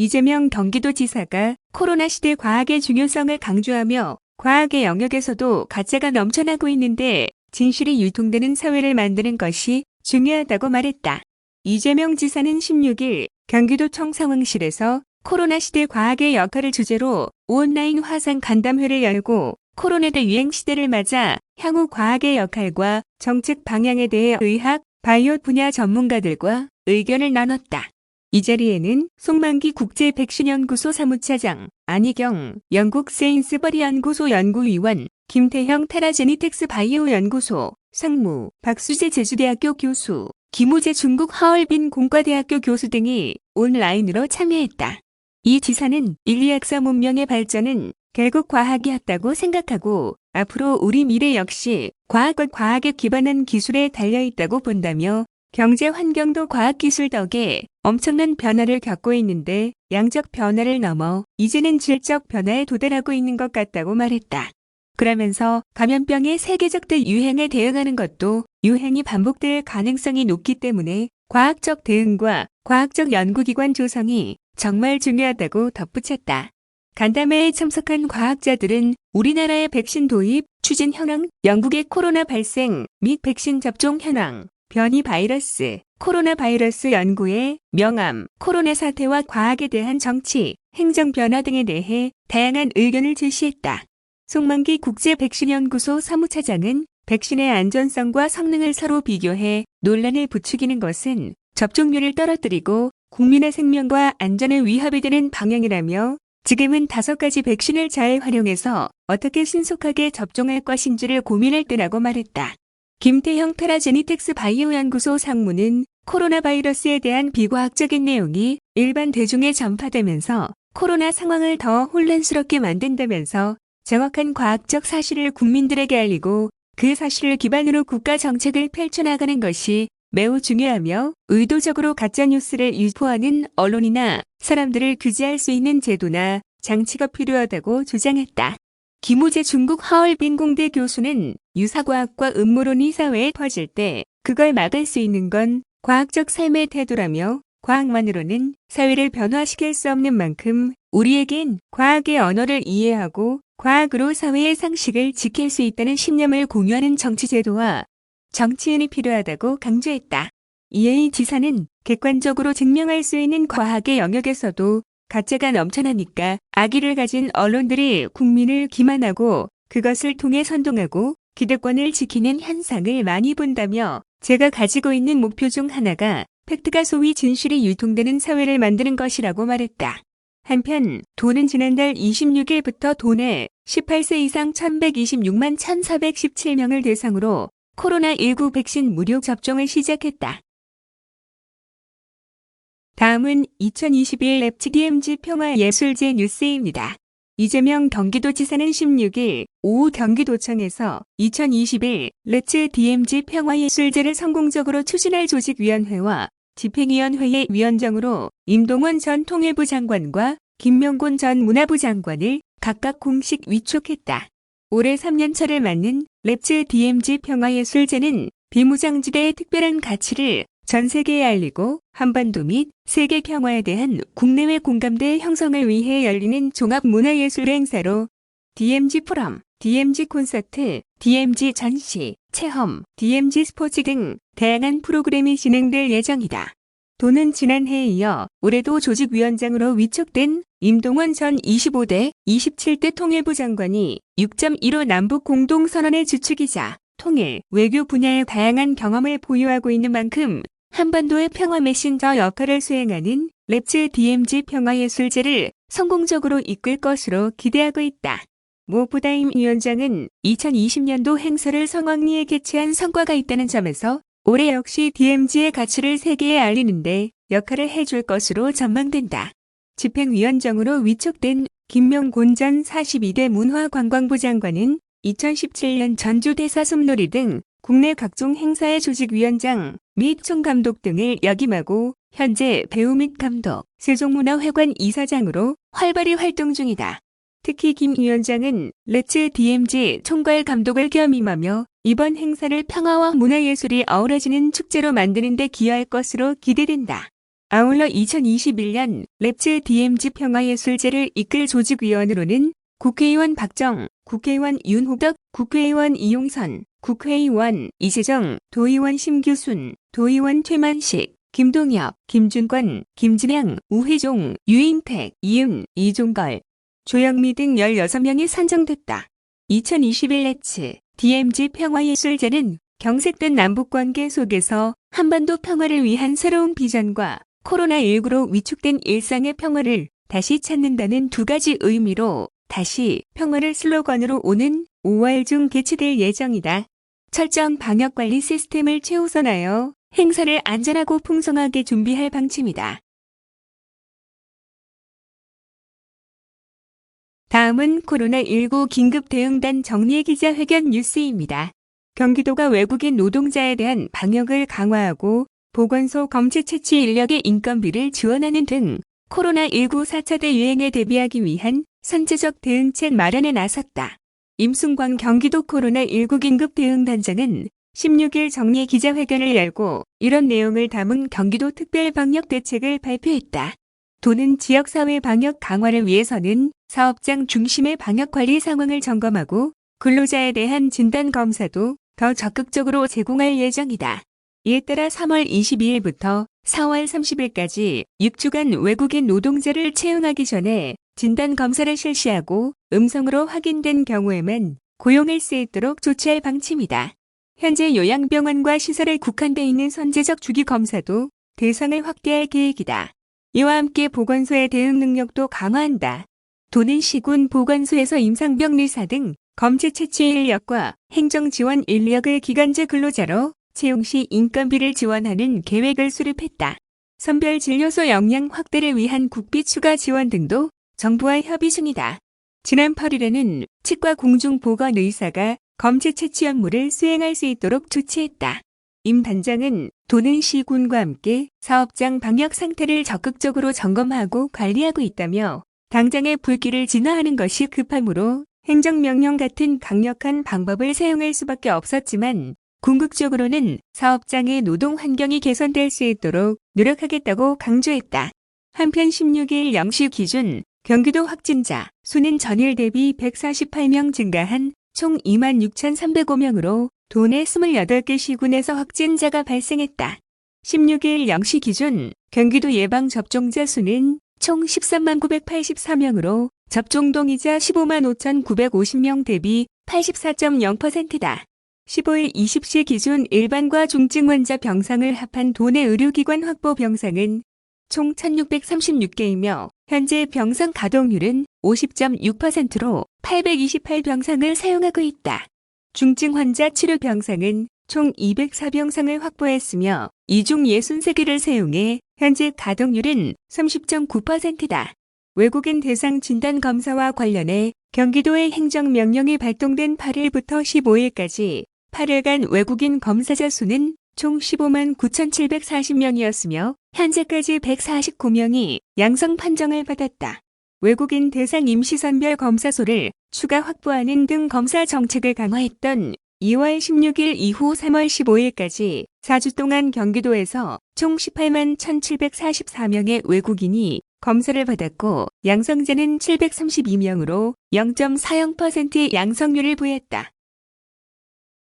이재명 경기도지사가 코로나 시대 과학의 중요성을 강조하며 과학의 영역에서도 가짜가 넘쳐나고 있는데 진실이 유통되는 사회를 만드는 것이 중요하다고 말했다. 이재명 지사는 16일 경기도청 상황실에서 코로나 시대 과학의 역할을 주제로 온라인 화상 간담회를 열고 코로나 유행 시대를 맞아 향후 과학의 역할과 정책 방향에 대해 의학, 바이오 분야 전문가들과 의견을 나눴다. 이 자리에는 송만기 국제백신연구소 사무차장, 안희경 영국 세인스버리 연구소 연구위원, 김태형 테라제니텍스 바이오 연구소 상무, 박수재 제주대학교 교수, 김우재 중국 하얼빈 공과대학교 교수 등이 온라인으로 참여했다. 이 지사는 인류학사 문명의 발전은 결국 과학이었다고 생각하고 앞으로 우리 미래 역시 과학과 과학에 기반한 기술에 달려있다고 본다며 경제 환경도 과학기술 덕에 엄청난 변화를 겪고 있는데 양적 변화를 넘어 이제는 질적 변화에 도달하고 있는 것 같다고 말했다. 그러면서 감염병의 세계적 대유행에 대응하는 것도 유행이 반복될 가능성이 높기 때문에 과학적 대응과 과학적 연구기관 조성이 정말 중요하다고 덧붙였다. 간담회에 참석한 과학자들은 우리나라의 백신 도입, 추진 현황, 영국의 코로나 발생 및 백신 접종 현황, 변이 바이러스, 코로나 바이러스 연구의 명암, 코로나 사태와 과학에 대한 정치, 행정 변화 등에 대해 다양한 의견을 제시했다. 송만기 국제백신연구소 사무차장은 백신의 안전성과 성능을 서로 비교해 논란을 부추기는 것은 접종률을 떨어뜨리고 국민의 생명과 안전에 위협이 되는 방향이라며 지금은 5가지 백신을 잘 활용해서 어떻게 신속하게 접종할 것인지를 고민할 때라고 말했다. 김태형 테라제니텍스 바이오 연구소 상무는 코로나 바이러스에 대한 비과학적인 내용이 일반 대중에 전파되면서 코로나 상황을 더 혼란스럽게 만든다면서 정확한 과학적 사실을 국민들에게 알리고 그 사실을 기반으로 국가 정책을 펼쳐나가는 것이 매우 중요하며 의도적으로 가짜뉴스를 유포하는 언론이나 사람들을 규제할 수 있는 제도나 장치가 필요하다고 주장했다. 김우재 중국 하얼빈 공대 교수는 유사과학과 음모론이 사회에 퍼질 때 그걸 막을 수 있는 건 과학적 삶의 태도라며 과학만으로는 사회를 변화시킬 수 없는 만큼 우리에겐 과학의 언어를 이해하고 과학으로 사회의 상식을 지킬 수 있다는 신념을 공유하는 정치제도와 정치인이 필요하다고 강조했다. 이에 이 지사는 객관적으로 증명할 수 있는 과학의 영역에서도 가짜가 넘쳐나니까 악의를 가진 언론들이 국민을 기만하고 그것을 통해 선동하고 기득권을 지키는 현상을 많이 본다며 제가 가지고 있는 목표 중 하나가 팩트가 소위 진실이 유통되는 사회를 만드는 것이라고 말했다. 한편 도는 지난달 26일부터 도내 18세 이상 1126만 1417명을 대상으로 코로나19 백신 무료 접종을 시작했다. 다음은 2021 랩츠 DMZ 평화예술제 뉴스입니다. 이재명 경기도지사는 16일 오후 경기도청에서 2021 랩츠 DMZ 평화예술제를 성공적으로 추진할 조직위원회와 집행위원회의 위원장으로 임동원 전 통일부 장관과 김명곤 전 문화부 장관을 각각 공식 위촉했다. 올해 3년차를 맞는 랩츠 DMZ 평화예술제는 비무장지대의 특별한 가치를 전 세계에 알리고 한반도 및 세계 평화에 대한 국내외 공감대 형성을 위해 열리는 종합문화예술 행사로 DMZ 포럼, DMZ 콘서트, DMZ 전시, 체험, DMZ 스포츠 등 다양한 프로그램이 진행될 예정이다. 도는 지난해에 이어 올해도 조직위원장으로 위촉된 임동원 전 25대, 27대 통일부 장관이 6.15 남북 공동선언의 주축이자 통일, 외교 분야의 다양한 경험을 보유하고 있는 만큼 한반도의 평화 메신저 역할을 수행하는 랩츠 DMZ 평화예술제를 성공적으로 이끌 것으로 기대하고 있다. 무엇보다 임 위원장은 2020년도 행사를 성황리에 개최한 성과가 있다는 점에서 올해 역시 DMZ의 가치를 세계에 알리는데 역할을 해줄 것으로 전망된다. 집행위원장으로 위촉된 김명곤 전 42대 문화관광부 장관은 2017년 전주 대사솜놀이 등 국내 각종 행사의 조직위원장 및 총감독 등을 역임하고 현재 배우 및 감독, 세종문화회관 이사장으로 활발히 활동 중이다. 특히 김 위원장은 랩츠 DMZ 총괄 감독을 겸임하며 이번 행사를 평화와 문화예술이 어우러지는 축제로 만드는 데 기여할 것으로 기대된다. 아울러 2021년 랩츠 DMZ 평화예술제를 이끌 조직위원으로는 국회의원 박정, 국회의원 윤호덕, 국회의원 이용선, 국회의원 이재정, 도의원 심규순, 도의원 최만식, 김동엽, 김준권, 김진양, 우회종, 유인택, 이은, 이종걸, 조영미 등 16명이 선정됐다. 2021 랩츠 DMZ 평화예술제는 경색된 남북관계 속에서 한반도 평화를 위한 새로운 비전과 코로나19로 위축된 일상의 평화를 다시 찾는다는 두 가지 의미로 다시 평화를 슬로건으로 오는 5월 중 개최될 예정이다. 철저한 방역관리 시스템을 최우선하여 행사를 안전하고 풍성하게 준비할 방침이다. 다음은 코로나19 긴급대응단 정례 기자회견 뉴스입니다. 경기도가 외국인 노동자에 대한 방역을 강화하고 보건소 검체 채취 인력의 인건비를 지원하는 등 코로나19 4차 대유행에 대비하기 위한 선제적 대응책 마련에 나섰다. 임순광 경기도 코로나19 긴급대응단장은 16일 정례 기자회견을 열고 이런 내용을 담은 경기도 특별방역대책을 발표했다. 도는 지역사회 방역 강화를 위해서는 사업장 중심의 방역관리 상황을 점검하고 근로자에 대한 진단검사도 더 적극적으로 제공할 예정이다. 이에 따라 3월 22일부터 4월 30일까지 6주간 외국인 노동자를 채용하기 전에 진단검사를 실시하고 음성으로 확인된 경우에만 고용할 수 있도록 조치할 방침이다. 현재 요양병원과 시설에 국한돼 있는 선제적 주기검사도 대상을 확대할 계획이다. 이와 함께 보건소의 대응 능력도 강화한다. 도는 시군 보건소에서 임상병 의사 등 검체 채취 인력과 행정지원 인력을 기간제 근로자로 채용 시 인건비를 지원하는 계획을 수립했다. 선별진료소 역량 확대를 위한 국비 추가 지원 등도 정부와 협의 중이다. 지난 8일에는 치과 공중보건 의사가 검체 채취 업무를 수행할 수 있도록 조치했다. 임 단장은 도는 시군과 함께 사업장 방역 상태를 적극적으로 점검하고 관리하고 있다며 당장의 불길을 진화하는 것이 급하므로 행정명령 같은 강력한 방법을 사용할 수밖에 없었지만 궁극적으로는 사업장의 노동 환경이 개선될 수 있도록 노력하겠다고 강조했다. 한편 16일 0시 기준 경기도 확진자 수는 전일 대비 148명 증가한 총 26,305명으로 도내 28개 시군에서 확진자가 발생했다. 16일 0시 기준 경기도 예방접종자 수는 총 13만 984명으로 접종 동의자 15만 5,950명 대비 84.0%다. 15일 20시 기준 일반과 중증 환자 병상을 합한 도내 의료기관 확보 병상은 총 1,636개이며 현재 병상 가동률은 50.6%로 828병상을 사용하고 있다. 중증 환자 치료 병상은 총 204병상을 확보했으며 이 중 63개를 사용해 현재 가동률은 30.9%다. 외국인 대상 진단 검사와 관련해 경기도의 행정명령이 발동된 8일부터 15일까지 8일간 외국인 검사자 수는 총 15만 9,740명이었으며 현재까지 149명이 양성 판정을 받았다. 외국인 대상 임시선별 검사소를 추가 확보하는 등 검사 정책을 강화했던 2월 16일 이후 3월 15일까지 4주 동안 경기도에서 총 18만 1,744명의 외국인이 검사를 받았고 양성자는 732명으로 0.40%의 양성률을 보였다.